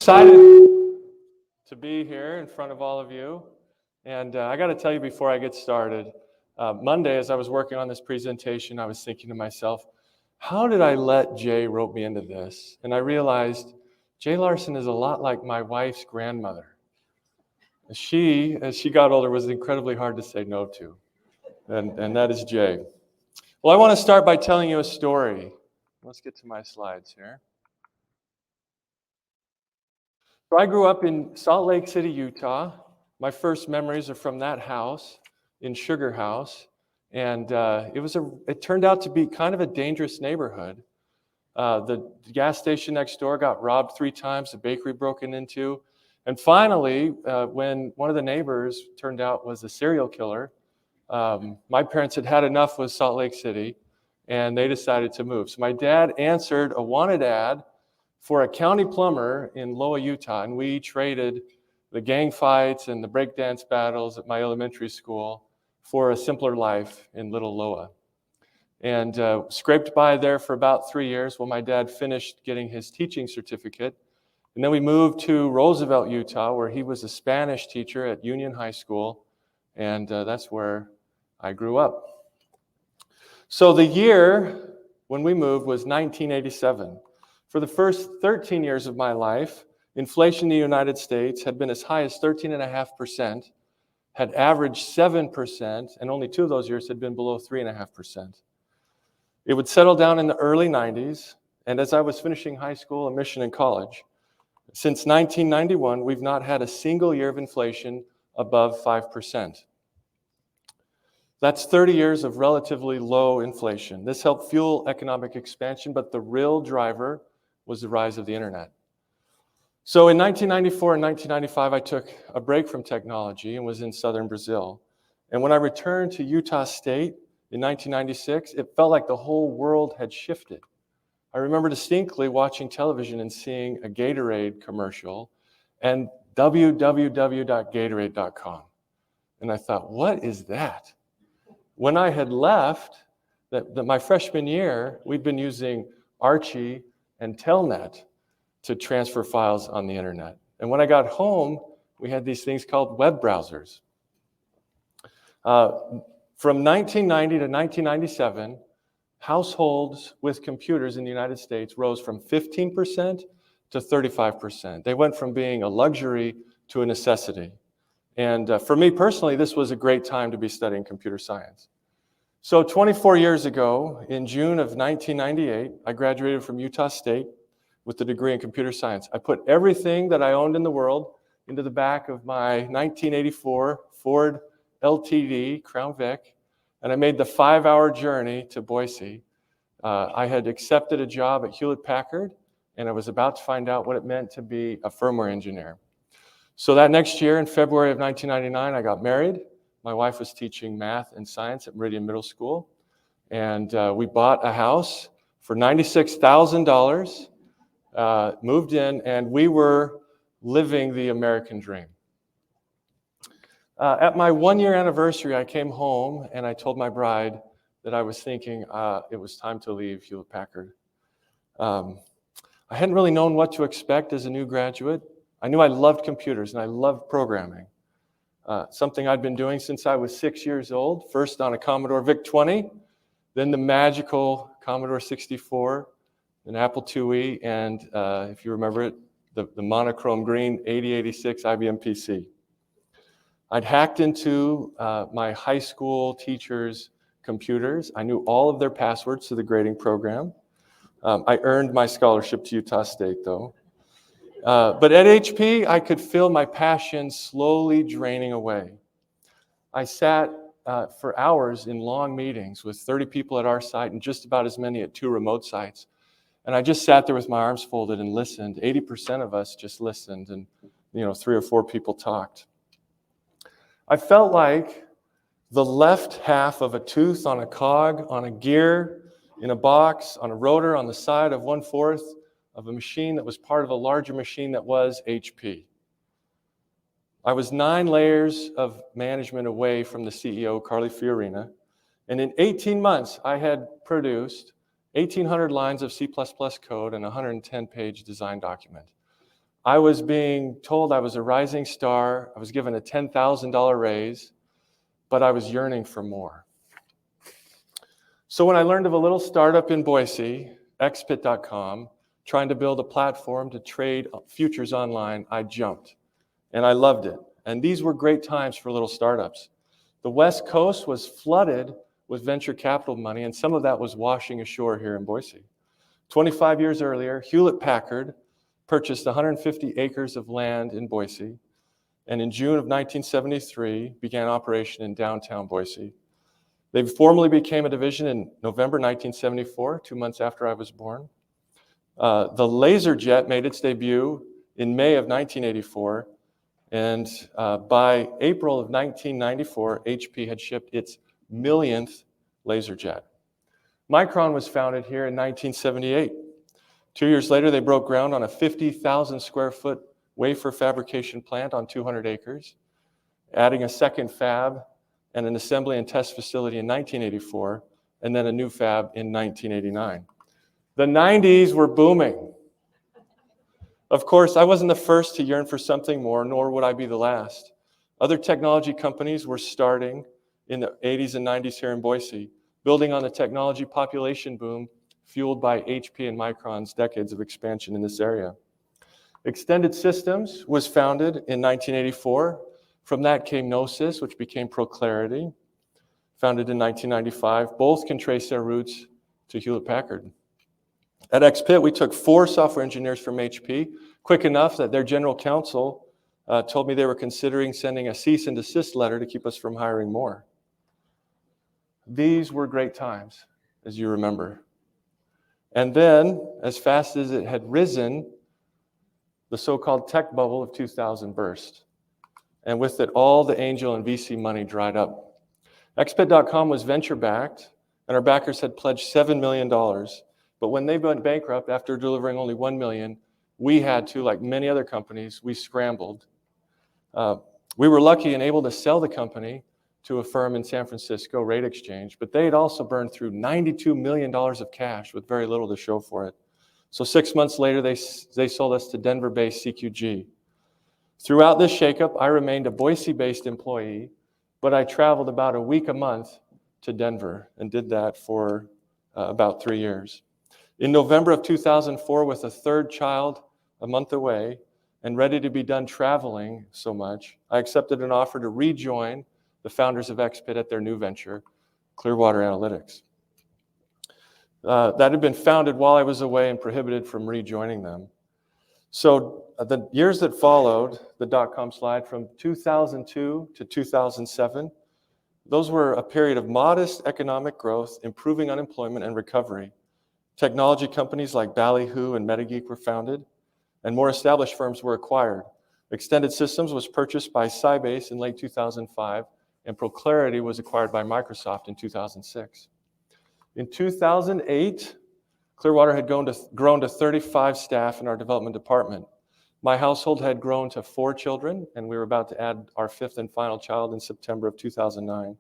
Excited to be here in front of all of you. And I got to tell you before I get started, Monday, as I was working on this presentation, I was thinking to myself, how did I let Jay rope me into this? And I realized Jay Larson is a lot like my wife's grandmother. As she got older, was incredibly hard to say no to. And that is Jay. Well, I want to start by telling you a story. Let's get to my slides here. So I grew up in Salt Lake City, Utah. My first memories are from that house in Sugar House. And it turned out to be kind of a dangerous neighborhood. The gas station next door got robbed 3 times, the bakery broken into. And finally, when one of the neighbors turned out was a serial killer, my parents had had enough with Salt Lake City, and they decided to move. So my dad answered a wanted ad for a county plumber in Loa, Utah, and we traded the gang fights and the breakdance battles at my elementary school for a simpler life in Little Loa. And scraped by there for about 3 years while my dad finished getting his teaching certificate. And then we moved to Roosevelt, Utah, where he was a Spanish teacher at Union High School, and that's where I grew up. So the year when we moved was 1987. For the first 13 years of my life, inflation in the United States had been as high as 13.5%, had averaged 7%, and only 2 of those years had been below 3.5%. It would settle down in the early 90s, and as I was finishing high school and mission and college, since 1991, we've not had a single year of inflation above 5%. That's 30 years of relatively low inflation. This helped fuel economic expansion, but the real driver was the rise of the internet. So in 1994 and 1995, I took a break from technology and was in southern Brazil. And when I returned to Utah State in 1996, it felt like the whole world had shifted. I remember distinctly watching television and seeing a Gatorade commercial and www.gatorade.com. And I thought, what is that? When I had left, my freshman year, we'd been using Archie and Telnet to transfer files on the internet. And when I got home, we had these things called web browsers. From 1990 to 1997, households with computers in the United States rose from 15% to 35%. They went from being a luxury to a necessity. And for me personally, this was a great time to be studying computer science. So 24 years ago, in June of 1998, I graduated from Utah State with a degree in computer science. I put everything that I owned in the world into the back of my 1984 Ford LTD Crown Vic, and I made the 5-hour journey to Boise. I had accepted a job at Hewlett Packard, and I was about to find out what it meant to be a firmware engineer. So that next year, in February of 1999, I got married. My wife was teaching math and science at Meridian Middle School, and we bought a house for $96,000, moved in, and we were living the American dream. At my 1-year anniversary, I came home and I told my bride that I was thinking it was time to leave Hewlett Packard. I hadn't really known what to expect as a new graduate. I knew I loved computers and I loved programming. Something I'd been doing since I was 6 years old, first on a Commodore VIC-20, then the magical Commodore 64, an Apple IIe, and if you remember it, the monochrome green 8086 IBM PC. I'd hacked into my high school teachers' computers. I knew all of their passwords to the grading program. I earned my scholarship to Utah State, though. But at HP, I could feel my passion slowly draining away. I sat for hours in long meetings with 30 people at our site and just about as many at 2 remote sites. And I just sat there with my arms folded and listened. 80% of us just listened, and 3 or 4 people talked. I felt like the left half of a tooth on a cog, on a gear, in a box, on a rotor, on the side of 1/4 of a machine that was part of a larger machine that was HP. I was 9 layers of management away from the CEO, Carly Fiorina, and in 18 months, I had produced 1,800 lines of C++ code and a 110-page design document. I was being told I was a rising star. I was given a $10,000 raise, but I was yearning for more. So when I learned of a little startup in Boise, xpit.com, trying to build a platform to trade futures online, I jumped, and I loved it. And these were great times for little startups. The West Coast was flooded with venture capital money, and some of that was washing ashore here in Boise. 25 years earlier, Hewlett-Packard purchased 150 acres of land in Boise, and in June of 1973 began operation in downtown Boise. They formally became a division in November 1974, 2 months after I was born. The LaserJet made its debut in May of 1984, and by April of 1994, HP had shipped its millionth LaserJet. Micron was founded here in 1978. 2 years later, they broke ground on a 50,000 square foot wafer fabrication plant on 200 acres, adding a second fab and an assembly and test facility in 1984, and then a new fab in 1989. The 90s were booming. Of course, I wasn't the first to yearn for something more, nor would I be the last. Other technology companies were starting in the 80s and 90s here in Boise, building on the technology population boom fueled by HP and Micron's decades of expansion in this area. Extended Systems was founded in 1984. From that came Gnosys, which became ProClarity, founded in 1995. Both can trace their roots to Hewlett-Packard. At XPIT, we took 4 software engineers from HP, quick enough that their general counsel told me they were considering sending a cease and desist letter to keep us from hiring more. These were great times, as you remember. And then, as fast as it had risen, the so-called tech bubble of 2000 burst. And with it, all the angel and VC money dried up. XPIT.com was venture-backed, and our backers had pledged $7 million. But when they went bankrupt after delivering only $1 million, we had to, like many other companies, we scrambled. We were lucky and able to sell the company to a firm in San Francisco, Rate Exchange, but they had also burned through $92 million of cash with very little to show for it. So 6 months later, they sold us to Denver-based CQG. Throughout this shakeup, I remained a Boise-based employee, but I traveled about a week a month to Denver and did that for about 3 years. In November of 2004, with a third child a month away and ready to be done traveling so much, I accepted an offer to rejoin the founders of XPIT at their new venture, Clearwater Analytics. That had been founded while I was away and prohibited from rejoining them. So the years that followed, the dot-com slide, from 2002 to 2007, those were a period of modest economic growth, improving unemployment and recovery. Technology companies like Ballyhoo and MetaGeek were founded, and more established firms were acquired. Extended Systems was purchased by Sybase in late 2005, and ProClarity was acquired by Microsoft in 2006. In 2008, Clearwater had grown to 35 staff in our development department. My household had grown to 4 children, and we were about to add our 5th and final child in September of 2009.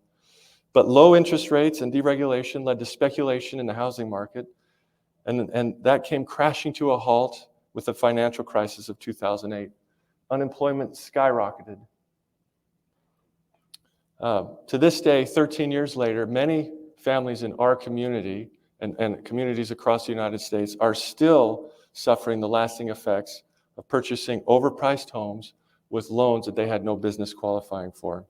But low interest rates and deregulation led to speculation in the housing market, and that came crashing to a halt with the financial crisis of 2008. Unemployment skyrocketed. To this day, 13 years later, many families in our community and communities across the United States are still suffering the lasting effects of purchasing overpriced homes with loans that they had no business qualifying for.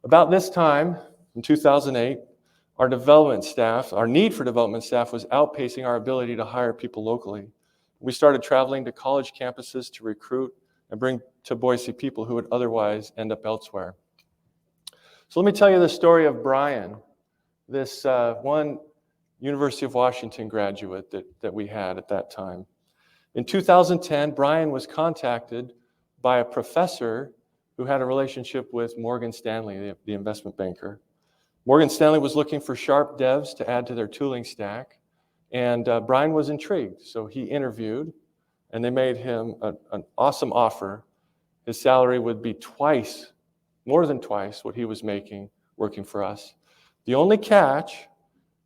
About this time, in 2008, our need for development staff was outpacing our ability to hire people locally. We started traveling to college campuses to recruit and bring to Boise people who would otherwise end up elsewhere. So let me tell you the story of Brian, this one University of Washington graduate that we had at that time. In 2010, Brian was contacted by a professor who had a relationship with Morgan Stanley, the investment banker. Morgan Stanley was looking for sharp devs to add to their tooling stack, and Brian was intrigued. So he interviewed, and they made him an awesome offer. His salary would be more than twice what he was making working for us. The only catch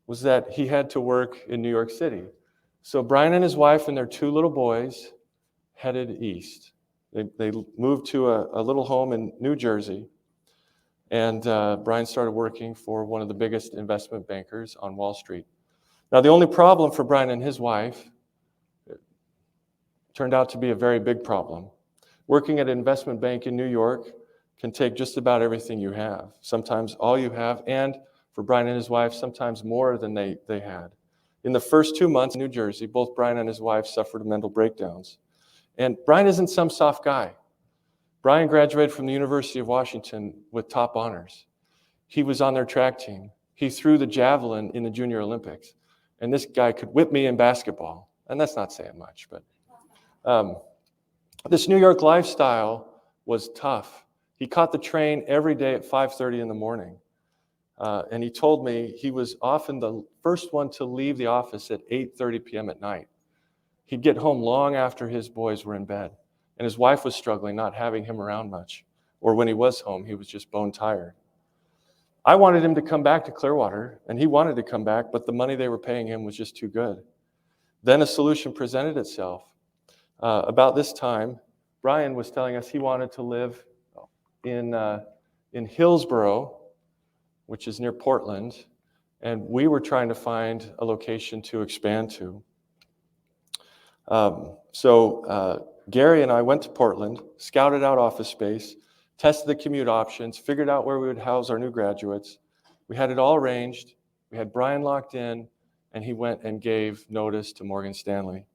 was that he had to work in New York City. So Brian and his wife and their 2 little boys headed east. They moved to a little home in New Jersey, and Brian started working for one of the biggest investment bankers on Wall Street. Now, the only problem for Brian and his wife turned out to be a very big problem. Working at an investment bank in New York can take just about everything you have, sometimes all you have, and for Brian and his wife, sometimes more than they had. In the first 2 months in New Jersey, both Brian and his wife suffered mental breakdowns. And Brian isn't some soft guy. Brian graduated from the University of Washington with top honors. He was on their track team. He threw the javelin in the Junior Olympics. And this guy could whip me in basketball. And that's not saying much, but this New York lifestyle was tough. He caught the train every day at 5:30 in the morning. And he told me he was often the first one to leave the office at 8:30 p.m. at night. He'd get home long after his boys were in bed. And his wife was struggling, not having him around much. Or when he was home, he was just bone tired. I wanted him to come back to Clearwater, and he wanted to come back, but the money they were paying him was just too good. Then a solution presented itself. About this time, Brian was telling us he wanted to live in Hillsboro, which is near Portland, and we were trying to find a location to expand to. So Gary and I went to Portland, scouted out office space, tested the commute options, figured out where we would house our new graduates. We had it all arranged. We had Brian locked in, and he went and gave notice to Morgan Stanley.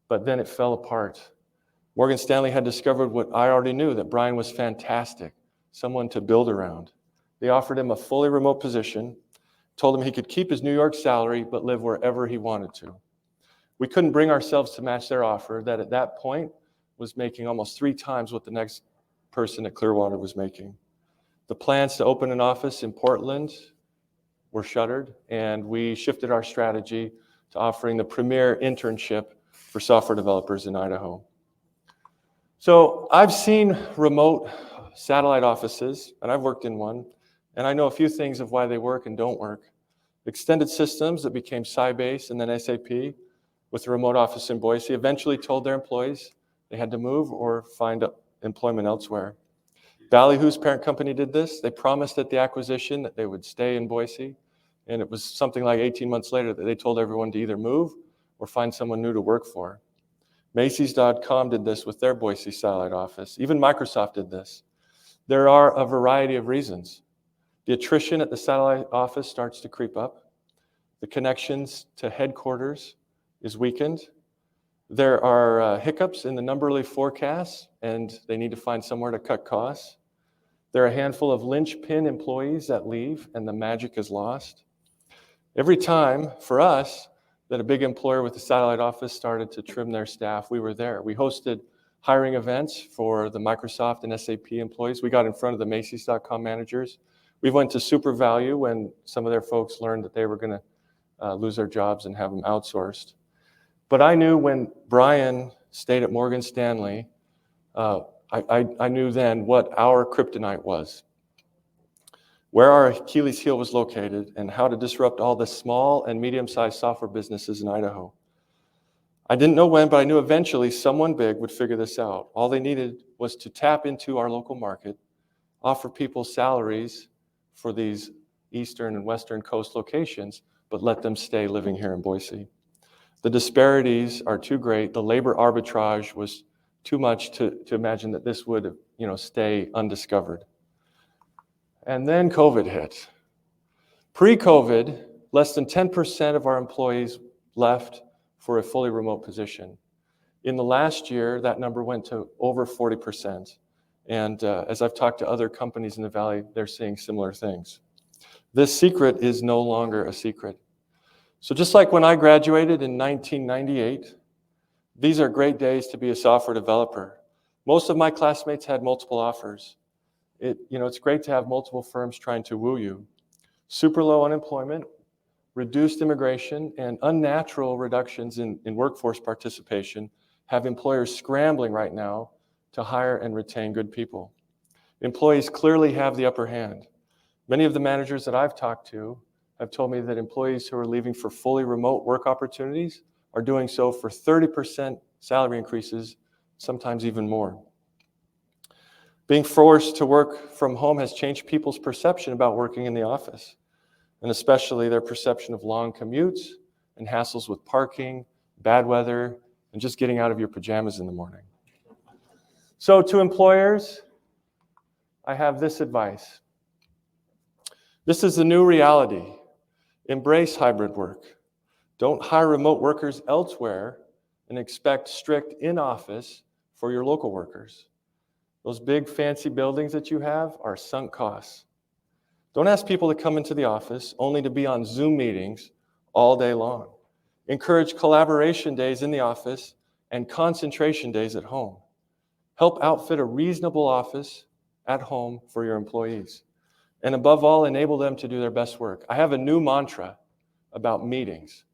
But then it fell apart. Morgan Stanley had discovered what I already knew, that Brian was fantastic, someone to build around. They offered him a fully remote position, told him he could keep his New York salary, but live wherever he wanted to. We couldn't bring ourselves to match their offer that at that point was making almost 3 times what the next person at Clearwater was making. The plans to open an office in Portland were shuttered, and we shifted our strategy to offering the premier internship for software developers in Idaho. So I've seen remote satellite offices, and I've worked in one, and I know a few things of why they work and don't work. Extended Systems that became Sybase and then SAP with a remote office in Boise eventually told their employees they had to move or find employment elsewhere. Ballyhoo's parent company did this. They promised at the acquisition that they would stay in Boise, and it was something like 18 months later that they told everyone to either move or find someone new to work for. Macy's.com did this with their Boise satellite office. Even Microsoft did this. There are a variety of reasons. The attrition at the satellite office starts to creep up. The connections to headquarters is weakened. There are hiccups in the numberly forecasts, and they need to find somewhere to cut costs. There are a handful of linchpin employees that leave, and the magic is lost. Every time, for us, that a big employer with a satellite office started to trim their staff, we were there. We hosted hiring events for the Microsoft and SAP employees. We got in front of the Macy's.com managers. We went to SuperValue when some of their folks learned that they were going to lose their jobs and have them outsourced. But I knew when Brian stayed at Morgan Stanley, I knew then what our kryptonite was, where our Achilles heel was located, and how to disrupt all the small and medium-sized software businesses in Idaho. I didn't know when, but I knew eventually someone big would figure this out. All they needed was to tap into our local market, offer people salaries for these eastern and western coast locations, but let them stay living here in Boise. The disparities are too great. The labor arbitrage was too much to imagine that this would, stay undiscovered. And then COVID hit. Pre-COVID, less than 10% of our employees left for a fully remote position. In the last year, that number went to over 40%. And as I've talked to other companies in the Valley, they're seeing similar things. This secret is no longer a secret. So just like when I graduated in 1998, these are great days to be a software developer. Most of my classmates had multiple offers. It's great to have multiple firms trying to woo you. Super low unemployment, reduced immigration, and unnatural reductions in workforce participation have employers scrambling right now to hire and retain good people. Employees clearly have the upper hand. Many of the managers that I've talked to have told me that employees who are leaving for fully remote work opportunities are doing so for 30% salary increases, sometimes even more. Being forced to work from home has changed people's perception about working in the office, and especially their perception of long commutes and hassles with parking, bad weather, and just getting out of your pajamas in the morning. So to employers, I have this advice. This is the new reality. Embrace hybrid work. Don't hire remote workers elsewhere and expect strict in-office for your local workers. Those big fancy buildings that you have are sunk costs. Don't ask people to come into the office only to be on Zoom meetings all day long. Encourage collaboration days in the office and concentration days at home. Help outfit a reasonable office at home for your employees. And above all, enable them to do their best work. I have a new mantra about meetings.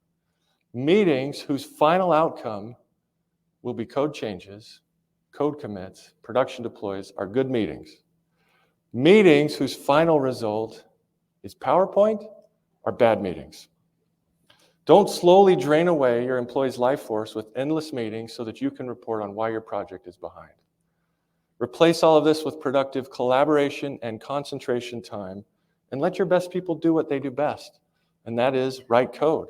Meetings whose final outcome will be code changes, code commits, production deploys are good meetings. Meetings whose final result is PowerPoint are bad meetings. Don't slowly drain away your employees' life force with endless meetings so that you can report on why your project is behind. Replace all of this with productive collaboration and concentration time, and let your best people do what they do best, and that is write code.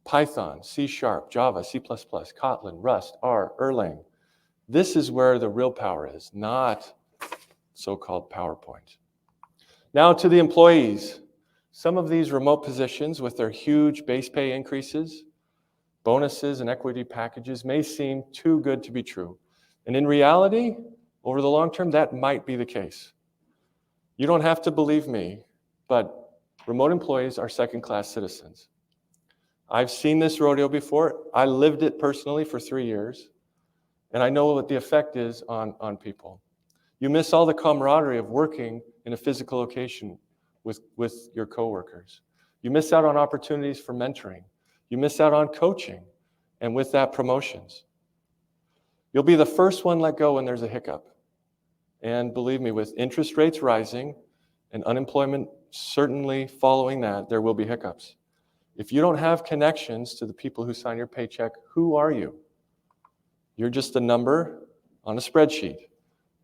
Python, C#, Java, C++, Kotlin, Rust, R, Erlang. This is where the real power is, not so-called PowerPoint. Now to the employees. Some of these remote positions with their huge base pay increases, bonuses, and equity packages may seem too good to be true. And in reality, over the long term, that might be the case. You don't have to believe me, but remote employees are second-class citizens. I've seen this rodeo before. I lived it personally for 3 years, and I know what the effect is on people. You miss all the camaraderie of working in a physical location with your coworkers. You miss out on opportunities for mentoring. You miss out on coaching, and with that, promotions. You'll be the first one let go when there's a hiccup. And believe me, with interest rates rising and unemployment certainly following that, there will be hiccups. If you don't have connections to the people who sign your paycheck, who are you? You're just a number on a spreadsheet.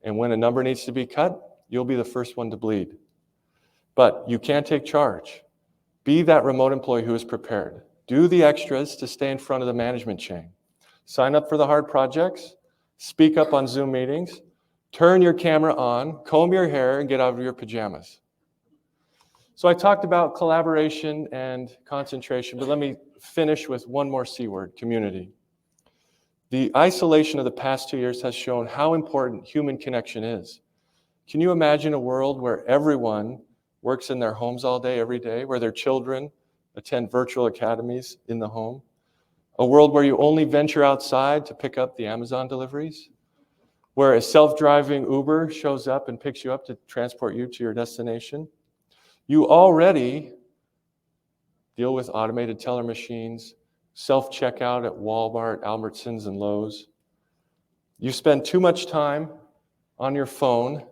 And when a number needs to be cut, you'll be the first one to bleed. But you can't take charge. Be that remote employee who is prepared. Do the extras to stay in front of the management chain. Sign up for the hard projects. Speak up on Zoom meetings. Turn your camera on, comb your hair, and get out of your pajamas. So I talked about collaboration and concentration, but let me finish with one more C word, community. The isolation of the past 2 years has shown how important human connection is. Can you imagine a world where everyone works in their homes all day, every day, where their children attend virtual academies in the home? A world where you only venture outside to pick up the Amazon deliveries? Where a self-driving Uber shows up and picks you up to transport you to your destination? You already deal with automated teller machines, self-checkout at Walmart, Albertsons, and Lowe's. You spend too much time on your phone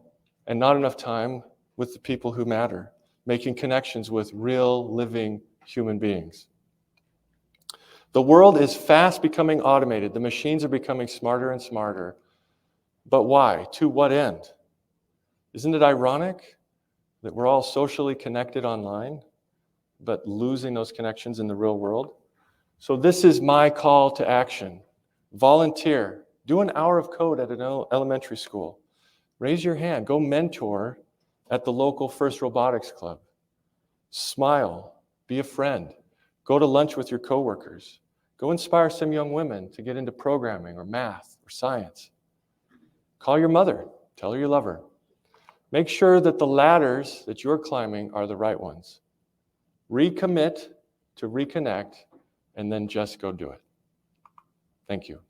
and not enough time with the people who matter, making connections with real, living human beings. The world is fast becoming automated. The machines are becoming smarter and smarter. But why? To what end? Isn't it ironic that we're all socially connected online, but losing those connections in the real world? So this is my call to action. Volunteer. Do an hour of code at an elementary school. Raise your hand. Go mentor at the local First Robotics Club. Smile. Be a friend. Go to lunch with your coworkers. Go inspire some young women to get into programming or math or science. Call your mother. Tell her you love her. Make sure that the ladders that you're climbing are the right ones. Recommit to reconnect, and then just go do it. Thank you.